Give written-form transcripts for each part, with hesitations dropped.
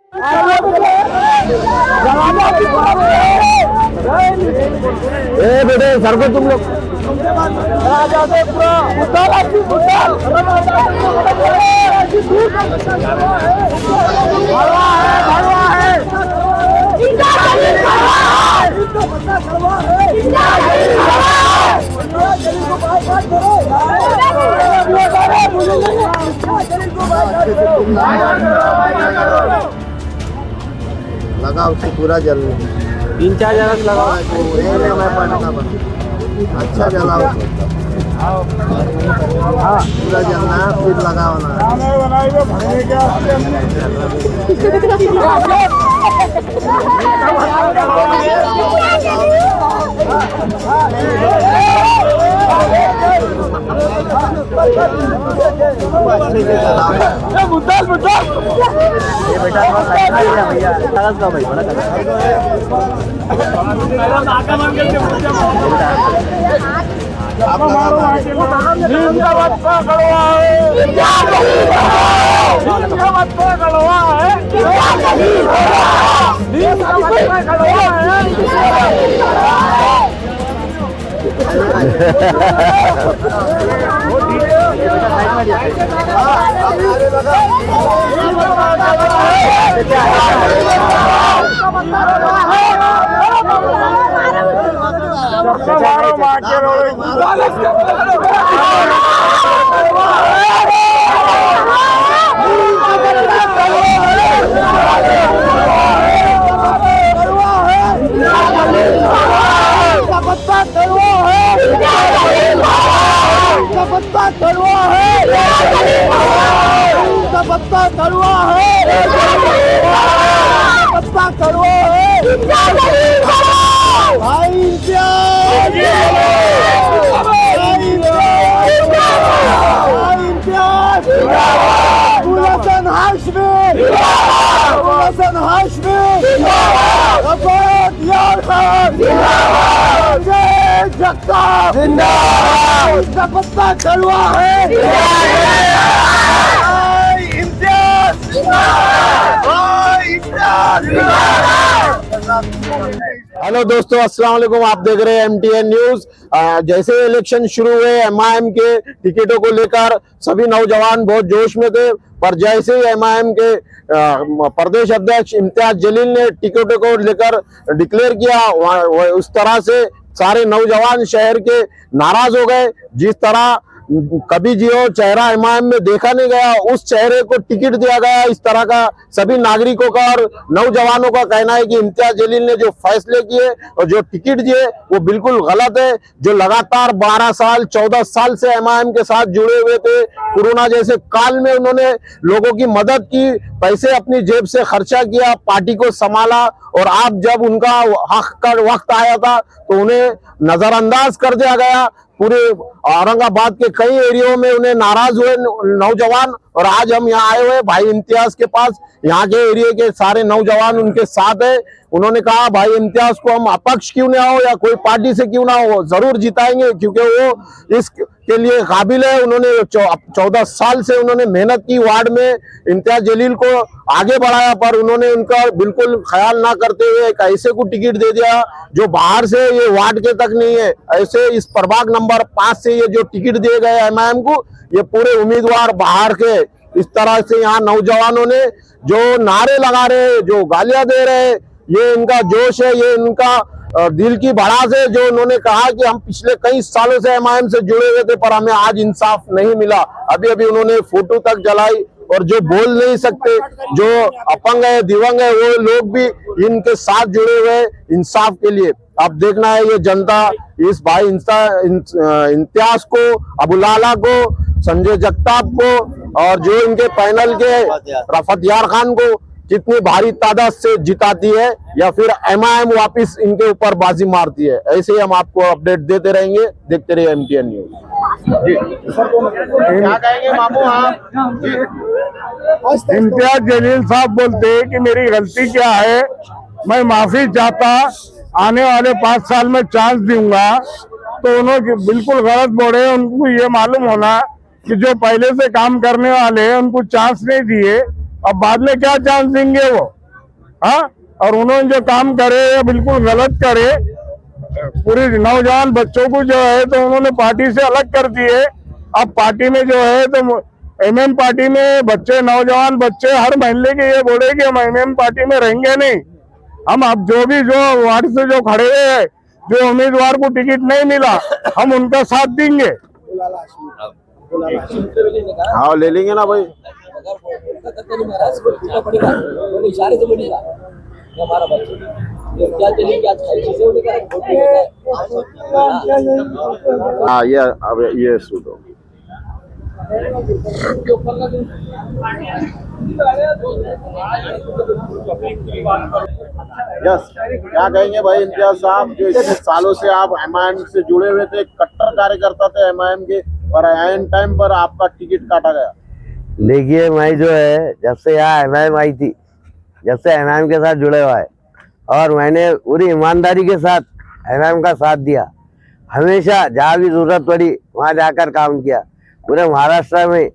ए बेटे सर को तुम लोग लगा उसको पूरा जल 3-4 जगह लगाओ। अच्छा जला पूरा जलना फिर लगाना। ये बेटा भैया कागज का भाई बड़ा हेलो दोस्तों, अस्सलाम वालेकुम। आप देख रहे हैं MTN न्यूज। जैसे इलेक्शन शुरू हुए MIM के टिकटों को लेकर सभी नौजवान बहुत जोश में थे, पर जैसे ही MIM के प्रदेश अध्यक्ष इम्तियाज जलील ने टिकटों को लेकर डिक्लेयर किया, उस तरह से सारे नौजवान शहर के नाराज हो गए। जिस तरह कभी जियो चेहरा MIM में देखा नहीं गया, उस चेहरे को टिकट दिया गया। इस तरह का सभी नागरिकों का और नौजवानों का कहना है कि इम्तियाज जलील ने जो फैसले किए और जो टिकट दिए वो बिल्कुल गलत है। जो लगातार 12 साल 14 साल से MIM के साथ जुड़े हुए थे, कोरोना जैसे काल में उन्होंने लोगों की मदद की, पैसे अपनी जेब से खर्चा किया, पार्टी को संभाला, और अब जब उनका हक का वक्त आया था तो उन्हें नजरअंदाज कर दिया गया। पूरे औरंगाबाद के कई एरियो में उन्हें नाराज हुए नौजवान, और आज हम यहाँ आए हुए भाई इम्तियाज के पास। यहाँ के एरिया के सारे नौजवान उनके साथ है। उन्होंने कहा भाई इम्तियाज को हम अपक्ष क्यों ना हो या कोई पार्टी से क्यों ना हो, जरूर जिताएंगे, क्योंकि वो इसके लिए काबिल है। उन्होंने 14 साल से उन्होंने मेहनत की, वार्ड में इम्तियाज जलील को आगे बढ़ाया, पर उन्होंने उनका बिल्कुल ख्याल ना करते हुए एक ऐसे को टिकट दे दिया जो बाहर से, ये वार्ड के तक नहीं है, ऐसे इस प्रभाग नंबर 5 से ये जो टिकट दिए गए MIM को, ये पूरे उम्मीदवार बाहर के। इस तरह से यहाँ नौजवानों ने जो नारे लगा रहे, जो गालियां दे रहे, ये इनका जोश है, ये इनका दिल की भड़ास है। जो उन्होंने कहा कि हम पिछले कई सालों से MIM से जुड़े हुए थे, पर हमें आज इंसाफ नहीं मिला। अभी अभी उन्होंने फोटो तक जलाई, और जो बोल नहीं सकते, जो अपंग है, दिव्यांग है, वो लोग भी इनके साथ जुड़े हुए इंसाफ के लिए। अब देखना है ये जनता इस भाई इम्तियाज को, अबुलाला को, संजय जगताप को, और जो इनके पैनल के रफत यार खान को कितनी भारी तादाद से जिताती है, या फिर MIM वापिस इनके ऊपर बाजी मारती है। ऐसे ही हम आपको अपडेट देते रहेंगे। देखते रहिए MTN न्यूज। क्या कहेंगे मामू आप? इम्तियाज जलील साहब बोलते हैं कि मेरी गलती क्या है, मैं माफी चाहता, आने वाले 5 साल में चांस दूंगा। तो उन्होंने बिल्कुल गलत बोले। उनको ये मालूम होना कि जो पहले से काम करने वाले हैं उनको चांस नहीं दिए, अब बाद में क्या चांस देंगे वो। हाँ, और उन्होंने जो काम करे या बिल्कुल गलत करे, पूरी नौजवान बच्चों को जो है तो उन्होंने पार्टी से अलग कर दिए। अब पार्टी में जो है तो एमएम पार्टी में बच्चे, नौजवान बच्चे हर महीने के ये बोले कि हम एमएम पार्टी में रहेंगे नहीं। हम अब जो वार्ड से जो खड़े हैं, जो उम्मीदवार को टिकट नहीं मिला, हम उनका साथ देंगे। हाँ ले लेंगे ना भाई। हाँ ये अब ये सुनो, यस क्या कहेंगे भाई इम्तियाज साहब, जो इतने सालों से आप एमआईएम से जुड़े हुए थे, कट्टर कार्यकर्ता थे एमआईएम के, और एन टाइम पर आपका टिकट काटा गया। देखिए मैं जो है जब से यहाँ एमआईएम आई थी, जब से एमआईएम के साथ जुड़े हुआ है, और मैंने पूरी ईमानदारी के साथ एमआईएम का साथ दिया। हमेशा जहाँ भी जरूरत पड़ी वहाँ जाकर काम किया, पूरे महाराष्ट्र में,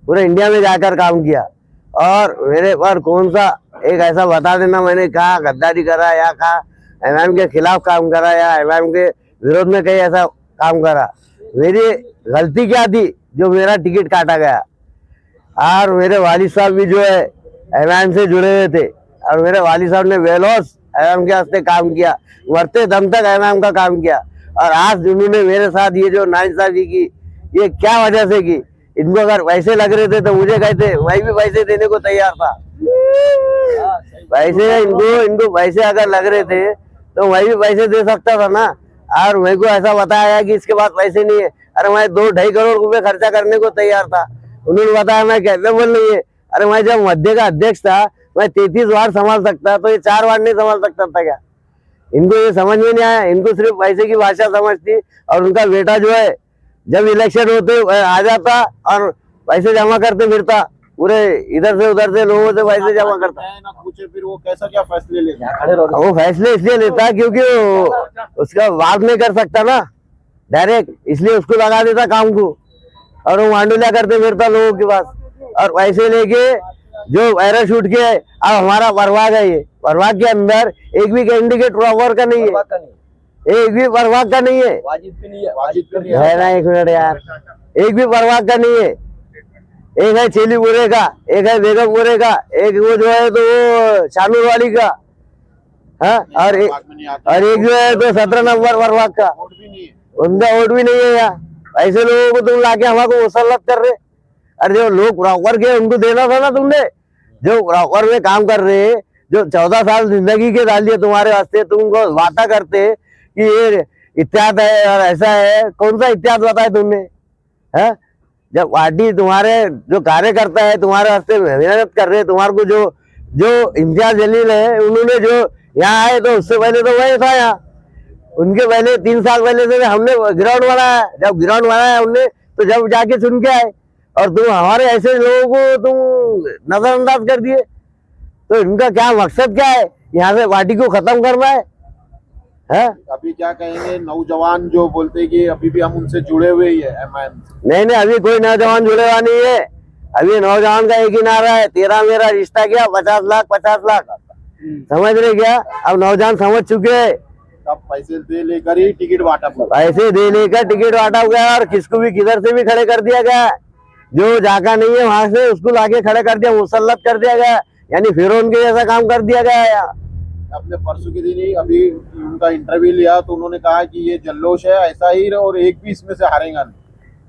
पूरे इंडिया में जाकर काम किया। और मेरे पर कौन सा एक ऐसा बता देना मैंने कहा गद्दारी करा, या कहा एमआईएम के खिलाफ काम करा, या एमआईएम के विरोध में कहीं ऐसा काम करा। मेरी गलती क्या थी जो मेरा टिकट काटा गया? और मेरे वालिद साहब भी जो है एमआईएम से जुड़े हुए थे, और मेरे वालिद साहब ने बेलौस एमआईएम के वास्ते काम किया, मरते दम तक एमआईएम का काम किया। और आज उन्होंने मेरे साथ ये जो नाइंसाफी की, ये क्या वजह से की? इनको अगर पैसे लग रहे थे तो मुझे कहते, मैं भी पैसे देने को तैयार था। पैसे इनको पैसे अगर लग रहे थे तो मैं भी पैसे दे सकता था ना। और मेरे को ऐसा बताया कि इसके पास पैसे नहीं है, अरे मैं 2-2.5 करोड़ रुपए खर्चा करने को तैयार था। उन्होंने बताया मैं कैपेबल नहीं है। अरे मैं जब मध्य का अध्यक्ष था, मैं 33 वार्ड संभाल सकता, तो ये 4 वार्ड नहीं संभाल सकता था क्या? इनको ये समझ में नहीं आया। इनको सिर्फ पैसे की भाषा समझती। और उनका बेटा जो है जब इलेक्शन होते आ जाता और पैसे जमा करते फिरता, पूरे इधर से उधर से लोगों से पैसे जमा करता। ना पूछे फिर वो कैसा क्या फैसले लेता? वो फैसले इसलिए लेता क्योंकि उसका बात नहीं कर सकता ना डायरेक्ट, इसलिए उसको लगा देता काम को, और वो मांडुलिया करते फिरता लोगों के पास। और पैसे लेके जो पैराशूट के, अब हमारा प्रभाग है, ये प्रभाग के अंदर एक भी कैंडिडेट प्रॉपर का नहीं है, एक भी प्रभाग का नहीं है। है ना, 1 मिनट यार, एक भी प्रभाग का नहीं है। एक है चेलीपुरे का, एक है बेगमपुरे का, एक वो जो है तो वो शानूर वाली का, हाँ, और एक जो है तो 17 नंबर प्रभाग का, उनका वोट भी नहीं है यार। ऐसे लोगों को तुम लाके हमारे मुसल्लत कर रहे। अरे जो लोग प्रॉपर के उनको देना था ना तुमने, जो प्रॉपर में काम कर रहे, जो 14 साल जिंदगी के डाल दिए तुम्हारे वास्ते, तुमको वादा करते कि ये इत्याद है और ऐसा है। कौन सा इत्याद बताए तुमने? है जब पार्टी तुम्हारे जो कार्यकर्ता है तुम्हारे वास्ते मेहनत कर रहे, तुम्हारे को जो इम्तियाज जलील है, उन्होंने जो यहाँ आए, तो उससे पहले तो वही था यहाँ। उनके पहले 3 साल पहले से हमने ग्राउंड बनाया। जब ग्राउंड बनाया हमने, तो जब जाके सुन के आए, और तुम हमारे ऐसे लोगों को तुम नजरअंदाज कर दिए। तो इनका क्या मकसद क्या है? यहाँ से पार्टी को खत्म करना है? अभी क्या कहेंगे नौजवान जो बोलते हैं कि अभी भी हम उनसे जुड़े हुए ही है एमआईएम से? नहीं, अभी कोई नौजवान जुड़े हुआ नहीं है। अभी नौजवान का एक ही नारा है, तेरा मेरा रिश्ता क्या, 50 लाख 50 लाख। समझ रहे क्या? अब नौजवान समझ चुके हैं। अब पैसे दे लेकर ही टिकट बांटा, पैसे दे लेकर टिकट बांटा गया, और किसको भी किधर से भी खड़े कर दिया गया। जो जाका नहीं है वहां से उसको लाके खड़े कर दिया, मुसल्लत कर दिया गया, यानी फिरौन के जैसा काम कर दिया गया है। अपने परसों के दिन ही अभी उनका इंटरव्यू लिया तो उन्होंने कहा कि ये जल्लोश है, ऐसा ही रहे, और एक भी इसमें से हारेगा नहीं।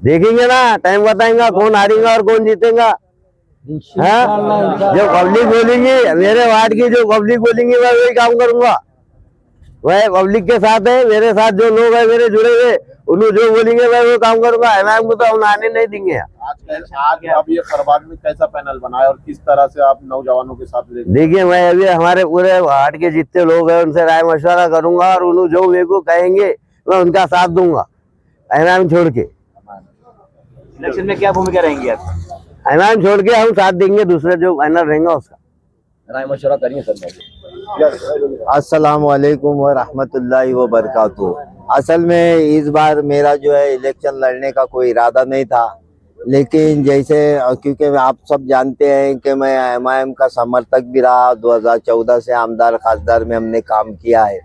देखेंगे ना, टाइम बताएगा कौन हारेगा और कौन जीतेगा। जो पब्लिक बोलेंगी, मेरे वार्ड की जो पब्लिक बोलेंगी, मैं वही काम करूंगा। वह पब्लिक के साथ है, मेरे साथ जो लोग है मेरे जुड़े हुए, उन्होंने जो बोलेंगे मैं वो काम करूंगा। एमआईएम को तो हम आने नहीं देंगे। आज अब ये प्रभाग में कैसा पैनल बनाया और किस तरह से आप नौजवानों के साथ देखिए, मैं अभी हमारे पूरे वार्ड के जितने लोग हैं उनसे राय मशवरा करूंगा, और उन्होंने जो मेरे को कहेंगे मैं उनका साथ दूंगा, एमआईएम छोड़ के। इलेक्शन में क्या भूमिका रहेंगी आप? एमआईएम छोड़ के हम साथ देंगे, दूसरे जो पैनल रहेंगे उसका राय मशवरा करिए सर। अस्सलाम वालेकुम व रहमतुल्लाहि व बरकातुहू। असल में इस बार मेरा जो है इलेक्शन लड़ने का कोई इरादा नहीं था, लेकिन जैसे क्योंकि आप सब जानते हैं कि मैं एमआईएम का समर्थक भी रहा, 2014 से आमदार खासदार में हमने काम किया है।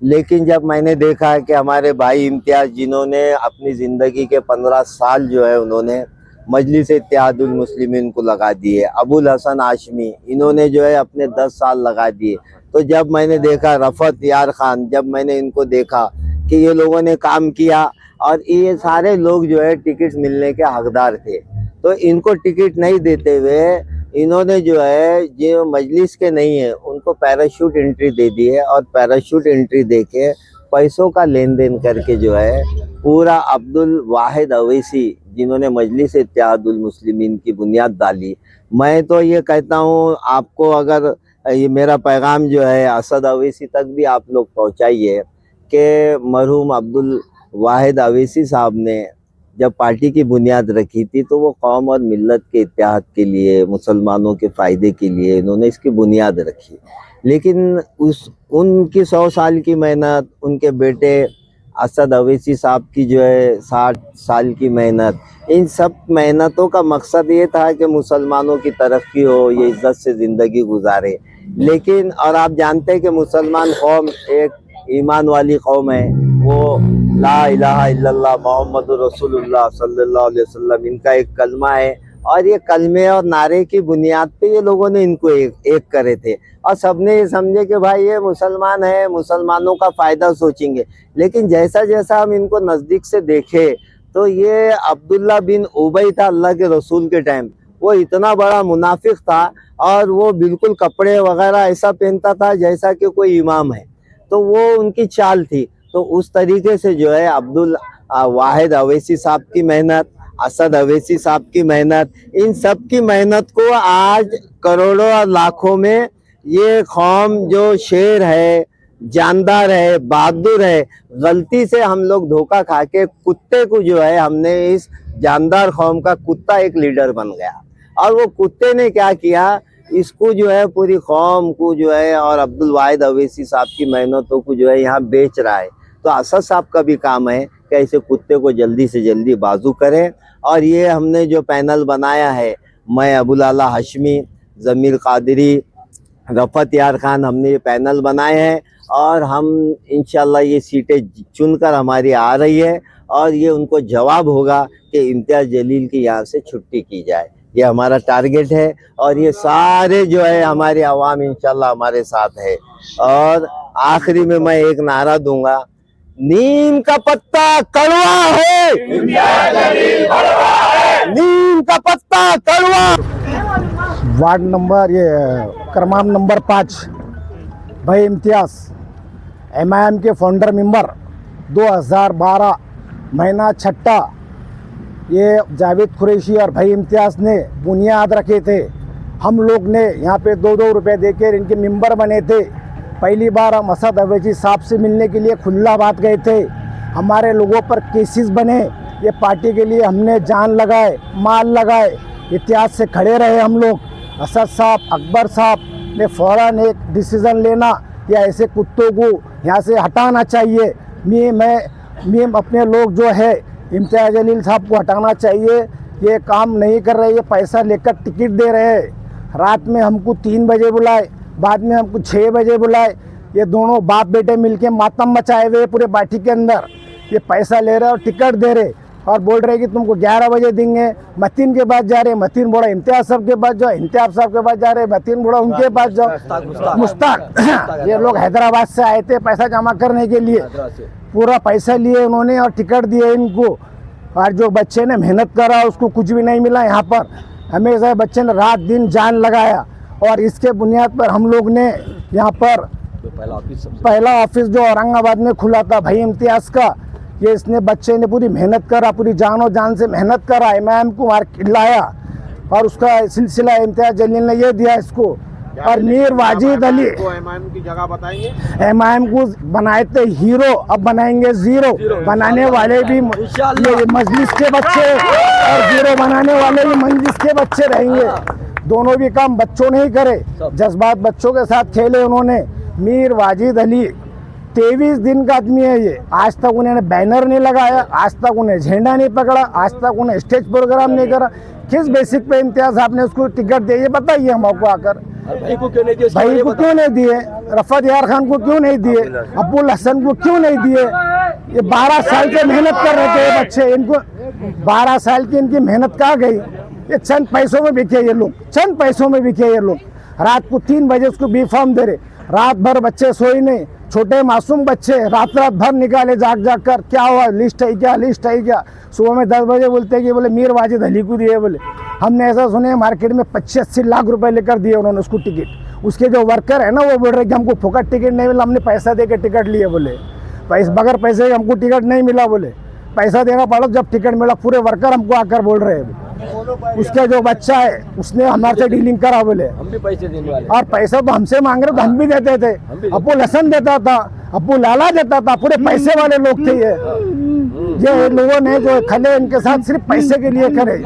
लेकिन जब मैंने देखा कि हमारे भाई इम्तियाज जिन्होंने अपनी ज़िंदगी के 15 साल जो है उन्होंने मजलिस इत्तेहादुल मुस्लिमीन को लगा दिए, अबुल हसन हाशमी इन्होंने जो है अपने 10 साल लगा दिए। तो जब मैंने देखा रफ़त यार खान, जब मैंने इनको देखा कि ये लोगों ने काम किया और ये सारे लोग जो है टिकट मिलने के हकदार थे, तो इनको टिकट नहीं देते हुए इन्होंने जो है जो मजलिस के नहीं है उनको पैराशूट एंट्री दे दी है। और पैराशूट एंट्री देके पैसों का लेन देन करके जो है पूरा अब्दुल वाहिद अवैसी जिन्होंने मजलिस इत्तेहादुल मुस्लिमीन की बुनियाद डाली। मैं तो ये कहता हूँ आपको, अगर ये मेरा पैगाम जो है असद अवैसी तक भी आप लोग पहुँचाइए कि मरहूम अब्दुल वाहिद अवैसी साहब ने जब पार्टी की बुनियाद रखी थी तो वो कौम और मिल्लत के इत्तेहाद के लिए, मुसलमानों के फ़ायदे के लिए इन्होंने इसकी बुनियाद रखी। लेकिन उनकी 100 साल की मेहनत, उनके बेटे असद अवैसी साहब की जो है 60 साल की मेहनत, इन सब मेहनतों का मकसद ये था कि मुसलमानों की तरक्की हो, ये इज़्ज़त से ज़िंदगी गुजारे। लेकिन और आप जानते हैं कि मुसलमान कौम एक ईमान वाली कौम है, वो ला इलाहा इल्लल्लाह मोहम्मदुर रसूलुल्लाह सल्लल्लाहु अलैहि वसल्लम इनका एक कलमा है। और ये कलमे और नारे की बुनियाद पे ये लोगों ने इनको एक करे थे और सबने ये समझे कि भाई ये मुसलमान है, मुसलमानों का फ़ायदा सोचेंगे। लेकिन जैसा जैसा हम इनको नज़दीक से देखे तो ये अब्दुल्ला बिन उबई था अल्लाह के रसूल के टाइम, वो इतना बड़ा मुनाफिक था और वो बिल्कुल कपड़े वगैरह ऐसा पहनता था जैसा कि कोई इमाम है। तो वो उनकी चाल थी। तो उस तरीके से जो है अब्दुल वाहिद अवैसी साहब की मेहनत, असद अवैसी साहब की मेहनत, इन सब की मेहनत को आज करोड़ों और लाखों में ये कौम जो शेर है, जानदार है, बहादुर है, गलती से हम लोग धोखा खा के कुत्ते को जो है हमने इस जानदार कौम का कुत्ता एक लीडर बन गया। और वो कुत्ते ने क्या किया, इसको जो है पूरी कौम को जो है और अब्दुल वाहिद अवैसी साहब की मेहनतों को जो है यहाँ बेच रहा है। तो असद साहब का भी काम है कि ऐसे कुत्ते को जल्दी से जल्दी बाजू करें। और ये हमने जो पैनल बनाया है, मैं अबुल आला हाशमी, ज़मीर कादरी, रफ़त यार खान, हमने ये पैनल बनाए हैं और हम इंशाल्लाह ये सीटें चुनकर हमारी आ रही है और ये उनको जवाब होगा कि इम्तियाज़ जलील की यहाँ से छुट्टी की जाए। ये हमारा टारगेट है और ये सारे जो है हमारे अवाम इंशाल्लाह हमारे साथ है। और आखिरी में मैं एक नारा दूंगा, नीम का पत्ता कड़वा है, नीम का पत्ता कड़वा। वार्ड नंबर ये क्रमांक नंबर 5 भाई इम्तियाज़, एमआईएम के फाउंडर मेंबर, 2012 महीना 6 ये जावेद कुरैशी और भाई इम्तियाज़ ने बुनियाद रखे थे। हम लोग ने यहाँ पे 2-2 रुपये देकर इनके मेंबर बने थे। पहली बार हम असद अवैसी साहब से मिलने के लिए खुल्लाबाद गए थे। हमारे लोगों पर केसेस बने, ये पार्टी के लिए हमने जान लगाए, माल लगाए, इतिहास से खड़े रहे हम लोग। असद साहब, अकबर साहब ने फ़ौरन एक डिसीज़न लेना या ऐसे कुत्तों को यहाँ से हटाना चाहिए। मैं अपने लोग जो है इम्तियाज़ जलील साहब को हटाना चाहिए। ये काम नहीं कर रहे, ये पैसा लेकर टिकट दे रहे हैं। रात में हमको 3 बजे बुलाए, बाद में हमको 6 बजे बुलाए। ये दोनों बाप बेटे मिलके मातम मचाए हुए पूरे पार्टी के अंदर। ये पैसा ले रहे और टिकट दे रहे और बोल रहे कि तुमको 11 बजे देंगे। मतीन के पास जा रहे, मतीन बोला इम्तियाज़ साहब के पास जाओ, इम्तियाज़ साहब के पास जा रहे, मतीन बोला उनके पास जाओ। मुश्ताक ये लोग हैदराबाद से आए थे पैसा जमा करने के लिए, पूरा पैसा लिए उन्होंने और टिकट दिए इनको। और जो बच्चे ने मेहनत करा उसको कुछ भी नहीं मिला। यहाँ पर हमेशा बच्चे ने रात दिन जान लगाया और इसके बुनियाद पर हम लोग ने यहाँ पर पहला ऑफिस जो औरंगाबाद में खुला था भाई इम्तियाज़ का, ये इसने बच्चे ने पूरी मेहनत करा, पूरी जान और जान से मेहनत करा, एमआईएम को मार खिलाया और उसका सिलसिला इम्तियाज़ जलील ने ये दिया इसको। और मीर वाजिद अली एमआईएम की जगह बताएंगे, एमआईएम को बनाए थे हीरो, अब बनाएंगे जीरो। बनाने वाले भी ये मजलिस के बच्चे और जीरो बनाने वाले भी मजलिस के बच्चे रहेंगे। दोनों भी काम बच्चों ने ही करे, जज्बात बच्चों के साथ खेले उन्होंने। मीर वाजिद अली 23 दिन का आदमी है ये। आज तक उन्होंने बैनर नहीं लगाया, आज तक उन्हें झंडा नहीं पकड़ा, आज तक उन्हें स्टेज प्रोग्राम नहीं करा। किस बेसिक पे इम्तियाज आपने उसको टिकट दिया ये बताइए हमको आकर। भाई को क्यों नहीं दिए? भाई को क्यों नहीं दिए? रफत यार खान को क्यों नहीं दिए? अब्बुल हसन को क्यों नहीं दिए? ये 12 साल से मेहनत कर रहे थे ये बच्चे, इनको 12 साल की इनकी मेहनत कहाँ गई? ये चंद पैसों में बिके ये लोग, चंद पैसों में बिके ये लोग। रात को 3 बजे उसको बी फॉर्म दे रहे, रात भर बच्चे सोई नहीं, छोटे मासूम बच्चे रात भर निकाले जाग जाग कर। क्या हुआ? लिस्ट है क्या? लिस्ट है क्या? सुबह में 10 बजे बोलते हैं कि बोले मीर वाजिद अली को दिए। बोले हमने ऐसा सुने मार्केट में 25-80 लाख रुपए लेकर दिए उन्होंने उसको टिकट। उसके जो वर्कर है ना वो बोल रहे कि हमको फोकट टिकट नहीं मिला, हमने पैसा दे के टिकट लिए। बोले बगैर पैसे हमको टिकट नहीं मिला, बोले पैसा देना पड़ा जब टिकट मिला। पूरे वर्कर हमको आकर बोल रहे हैं। उसका जो बच्चा है उसने हमारे से डीलिंग करा, बोले हम भी पैसे देने वाले। और पैसा तो हमसे मांग रहे तो हम भी देते थे। अब्बुल हसन देता था, अब्बुल लाला देता था, पूरे पैसे वाले लोग थे ये लोगों ने जो खले इनके साथ सिर्फ पैसे के लिए करे।